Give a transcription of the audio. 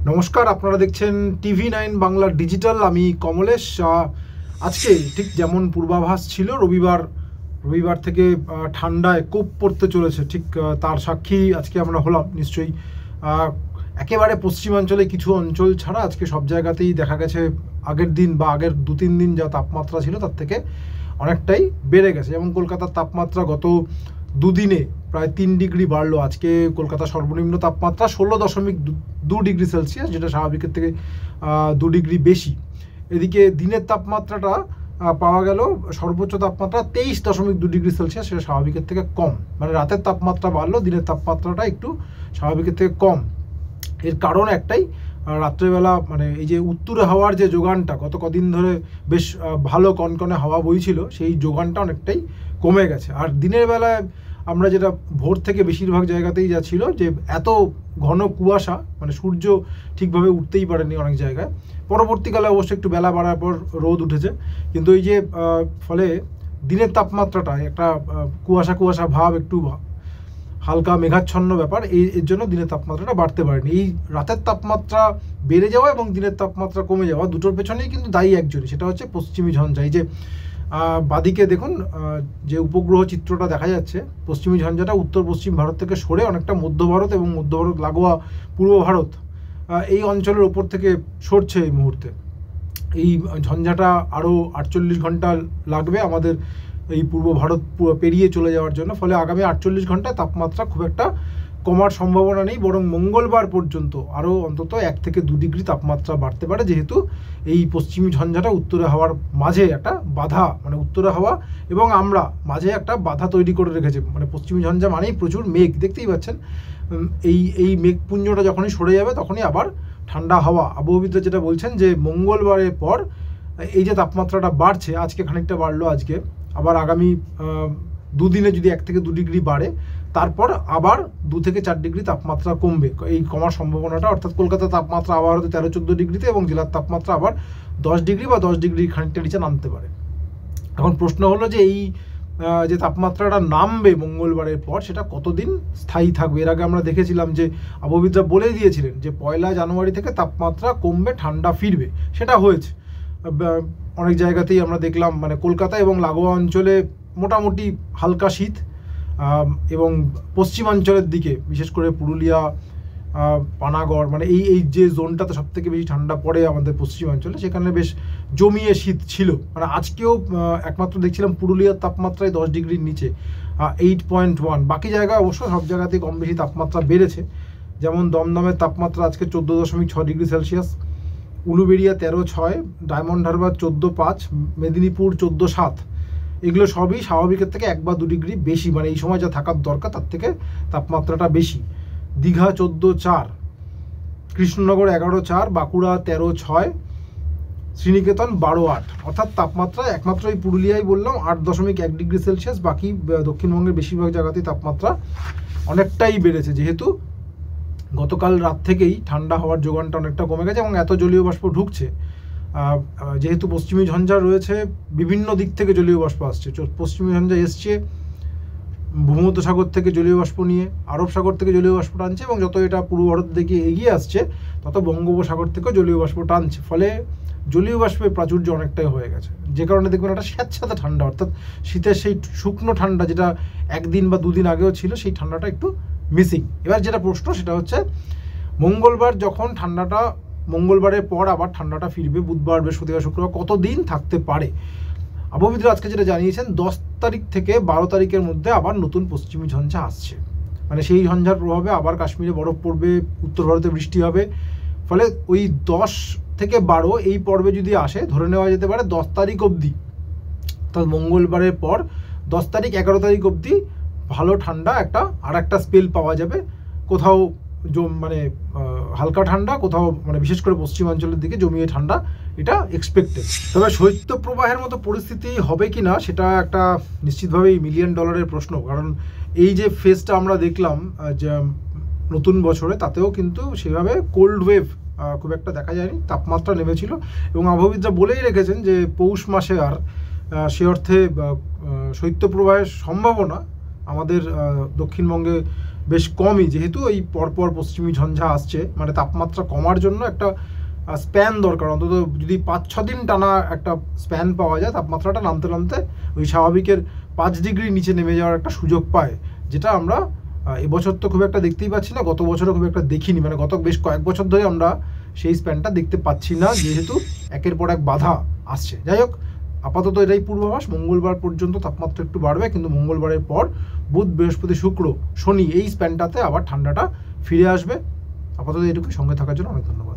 নমস্কার, আপনারা দেখছেন TV9 বাংলা ডিজিটাল। আমি কমলেশ। আজকে ঠিক যেমন পূর্বাভাস ছিল রবিবার থেকে ঠান্ডায় কোপ পড়তে চলেছে, ঠিক তার সাক্ষী আজকে আমরা হলাম নিশ্চয়ই। একেবারে পশ্চিমাঞ্চলে কিছু অঞ্চল ছাড়া আজকে সব জায়গাতেই দেখা গেছে আগের দিন বা আগের 2-3 দিন যা তাপমাত্রা ছিল তার থেকে অনেকটাই বেড়ে গেছে। যেমন কলকাতার তাপমাত্রা গত দুদিনে প্রায় 3 ডিগ্রি বাড়লো। আজকে কলকাতার সর্বনিম্ন তাপমাত্রা 16.2 ডিগ্রি সেলসিয়াস, যেটা স্বাভাবিকের থেকে 2 ডিগ্রি বেশি। এদিকে দিনের তাপমাত্রাটা পাওয়া গেল সর্বোচ্চ তাপমাত্রা 23.2 ডিগ্রি সেলসিয়াস, সেটা স্বাভাবিকের থেকে কম। মানে রাতের তাপমাত্রা বাড়লো, দিনের তাপমাত্রাটা একটু স্বাভাবিকের থেকে কম। এর কারণ একটাই, রাত্রেবেলা মানে এই যে উত্তুরে হাওয়ার যে যোগানটা গত কদিন ধরে বেশ ভালো কনকনে হাওয়া বইছিল, সেই যোগানটা অনেকটাই কমে গেছে। আর দিনের বেলায় আমরা যেটা ভোর থেকে বেশিরভাগ জায়গাতেই যা ছিল যে এত ঘন কুয়াশা, মানে সূর্য ঠিকভাবে উঠতেই পারেনি অনেক জায়গায়। পরবর্তীকালে অবশ্যই একটু বেলা বাড়ার পর রোদ উঠেছে, কিন্তু এই যে ফলে দিনের তাপমাত্রাটা একটা কুয়াশা ভাব, একটু হালকা মেঘাচ্ছন্ন ব্যাপার, এর জন্য দিনের তাপমাত্রাটা বাড়তে পারেনি। এই রাতের তাপমাত্রা বেড়ে যাওয়া এবং দিনের তাপমাত্রা কমে যাওয়া দুটোর পেছনেই কিন্তু দায়ী একজনই, সেটা হচ্ছে পশ্চিমী ঝঞ্ঝা। এই যে বাদিকে দেখুন যে উপগ্রহ চিত্রটা দেখা যাচ্ছে, পশ্চিমী ঝঞ্ঝাটা উত্তর পশ্চিম ভারত থেকে সরে অনেকটা মধ্য ভারত এবং মধ্য ভারত লাগোয়া পূর্ব ভারত এই অঞ্চলের ওপর থেকে সরছে এই মুহূর্তে। এই ঝঞ্ঝাটা আরও 48 ঘন্টা লাগবে আমাদের এই পূর্ব ভারত পেরিয়ে চলে যাওয়ার জন্য। ফলে আগামী 48 ঘন্টায় তাপমাত্রা খুব একটা কমার সম্ভাবনা নেই, বরং মঙ্গলবার পর্যন্ত আরও অন্তত 1 থেকে 2 ডিগ্রি তাপমাত্রা বাড়তে পারে, যেহেতু এই পশ্চিমী ঝঞ্ঝাটা উত্তরে হাওয়ার মাঝে একটা বাধা, মানে উত্তরে হাওয়া এবং আমরা মাঝে একটা বাধা তৈরি করে রেখেছে। মানে পশ্চিমী ঝঞ্ঝা মানেই প্রচুর মেঘ, দেখতেই পাচ্ছেন। এই মেঘপুঞ্জটা যখনই সরে যাবে তখনই আবার ঠান্ডা হাওয়া। আবহাওয়াবিদরা যেটা বলছেন যে মঙ্গলবারের পর এই যে তাপমাত্রাটা বাড়ছে, আজকে খানিকটা বাড়লো, আজকে আবার আগামী 2 দিনে যদি 1 থেকে 2 ডিগ্রি বাড়ে, তারপর আবার 2 থেকে 4 ডিগ্রি তাপমাত্রা কমবে। এই কমার সম্ভাবনাটা, অর্থাৎ কলকাতার তাপমাত্রা আবার হয়তো 13-14 ডিগ্রিতে এবং জেলার তাপমাত্রা আবার 10 ডিগ্রি বা 10 ডিগ্রি খানিকটা নিচে নামতে পারে। এখন প্রশ্ন হলো যে এই যে তাপমাত্রাটা নামবে মঙ্গলবারের পর, সেটা কতদিন স্থায়ী থাকবে। এর আগে আমরা দেখেছিলাম যে আবহাওয়াবিদরা বলে দিয়েছিলেন যে 1 জানুয়ারি থেকে তাপমাত্রা কমবে, ঠান্ডা ফিরবে। সেটা হয়েছে অনেক জায়গাতেই আমরা দেখলাম। মানে কলকাতা এবং লাগোয়া অঞ্চলে মোটামুটি হালকা শীত, এবং পশ্চিমাঞ্চলের দিকে বিশেষ করে পুরুলিয়া, পানাগড়, মানে এই যে জোনটাতে সব থেকে বেশি ঠান্ডা পড়ে আমাদের পশ্চিমাঞ্চলে, সেখানে বেশ জমিয়ে শীত ছিল। মানে আজকেও একমাত্র দেখছিলাম পুরুলিয়ার তাপমাত্রায় 10 ডিগ্রির নিচে, 8.1। বাকি জায়গায় অবশ্য সব জায়গাতেই কম বেশি তাপমাত্রা বেড়েছে। যেমন দমদমের তাপমাত্রা আজকে 14.6 degree Celsius, Uluberia 13.6, diamond Harbour 14.5, Medinipur 14.7। এগুলো সবই স্বাভাবিকের থেকে 1 বা 2 ডিগ্রি বেশি, মানে এই সময় যা থাকার দরকার তার থেকে তাপমাত্রাটা বেশি। দীঘা 14.4, কৃষ্ণনগর 11.4, বাঁকুড়া 13.6, শ্রীনিকেতন 12.8। অর্থাৎ তাপমাত্রা একমাত্র এই পুরুলিয়ায় বললাম 8.1 ডিগ্রি সেলসিয়াস, বাকি দক্ষিণবঙ্গের বেশিরভাগ জায়গাতেই তাপমাত্রা অনেকটাই বেড়েছে, যেহেতু গতকাল রাত থেকেই ঠান্ডা হওয়ার যোগানটা অনেকটা কমে গেছে এবং এত জলীয় বাষ্প ঢুকছে। যেহেতু পশ্চিমী ঝঞ্ঝা রয়েছে, বিভিন্ন দিক থেকে জলীয় বাষ্প আসছে। পশ্চিমী ঝঞ্ঝা এসছে ভূমধ্যসাগর থেকে জলীয় বাষ্প নিয়ে, আরব সাগর থেকে জলীয় বাষ্প টানছে, এবং যত এটা পূর্ব ভারত দিকে এগিয়ে আসছে তত বঙ্গোপসাগর থেকেও জলীয় বাষ্প টানছে। ফলে জলীয় বাষ্পের প্রাচুর্য অনেকটাই হয়ে গেছে, যে কারণে দেখবেন একটা স্যাঁতস্যাঁতে ঠান্ডা, অর্থাৎ শীতের সেই শুকনো ঠান্ডা যেটা 1 দিন বা 2 দিন আগেও ছিল, সেই ঠান্ডাটা একটু মিসিং। এবার যেটা প্রশ্ন সেটা হচ্ছে মঙ্গলবার যখন ঠান্ডাটা, মঙ্গলবারের পর আবার ঠান্ডাটা ফিরবে, বুধবার, বৃহস্পতিবার, শুক্রবার, কতদিন থাকতে পারে। আবহাওয়াবিদরা আজকে যেটা জানিয়েছেন 10 তারিখ থেকে 12 তারিখের মধ্যে আবার নতুন পশ্চিমী ঝঞ্ঝা আসছে। মানে সেই ঝঞ্ঝার প্রভাবে আবার কাশ্মীরে বরফ পড়বে, উত্তর ভারতে বৃষ্টি হবে। ফলে ওই 10 থেকে 12 এই পর্বে যদি আসে, ধরে নেওয়া যেতে পারে 10 তারিখ অবধি, অর্থাৎ মঙ্গলবারের পর 10 তারিখ 11 তারিখ অবধি ভালো ঠান্ডা আর একটা স্পেল পাওয়া যাবে। কোথাও মানে হালকা ঠান্ডা, কোথাও মানে বিশেষ করে পশ্চিমাঞ্চলের দিকে জমিয়ে ঠান্ডা, এটা এক্সপেক্টেড। তবে শৈত্যপ্রবাহের মতো পরিস্থিতি হবে কি না সেটা একটা নিশ্চিতভাবেই $1 মিলিয়ন প্রশ্ন। কারণ এই যে ফেজটা আমরা দেখলাম যে নতুন বছরে, তাতেও কিন্তু সেভাবে কোল্ড ওয়েভ খুব একটা দেখা যায়নি, তাপমাত্রা নেমেছিল। এবং আবহাওয়াবিদরা বলেই রেখেছেন যে পৌষ মাসে আর সে অর্থে শৈত্যপ্রবাহের সম্ভাবনা আমাদের দক্ষিণবঙ্গে বেশ কমই, যেহেতু এই পরপর পশ্চিমী ঝঞ্ঝা আসছে, মানে তাপমাত্রা কমার জন্য একটা স্প্যান দরকার, অন্তত যদি 5-6 দিন টানা একটা স্প্যান পাওয়া যায়, তাপমাত্রাটা নামতে নামতে ওই স্বাভাবিকের 5 ডিগ্রি নিচে নেমে যাওয়ার একটা সুযোগ পায়, যেটা আমরা এবছর তো খুব একটা দেখতেই পাচ্ছি না, গত বছরও খুব একটা দেখিনি, মানে গত বেশ কয়েক বছর ধরে আমরা সেই স্প্যানটা দেখতে পাচ্ছি না, যেহেতু একের পর এক বাধা আসছে। যাই হোক, আপাতত এটাই পূর্বাভাস, মঙ্গলবার পর্যন্ত তাপমাত্রা একটু বাড়বে, কিন্তু মঙ্গলবারের পর বুধ, বৃহস্পতি, শুক্র, শনি এই স্প্যানটাতে আবার ঠান্ডাটা ফিরে আসবে। আপাতত এটুকু, সঙ্গে থাকার জন্য অনেক ধন্যবাদ।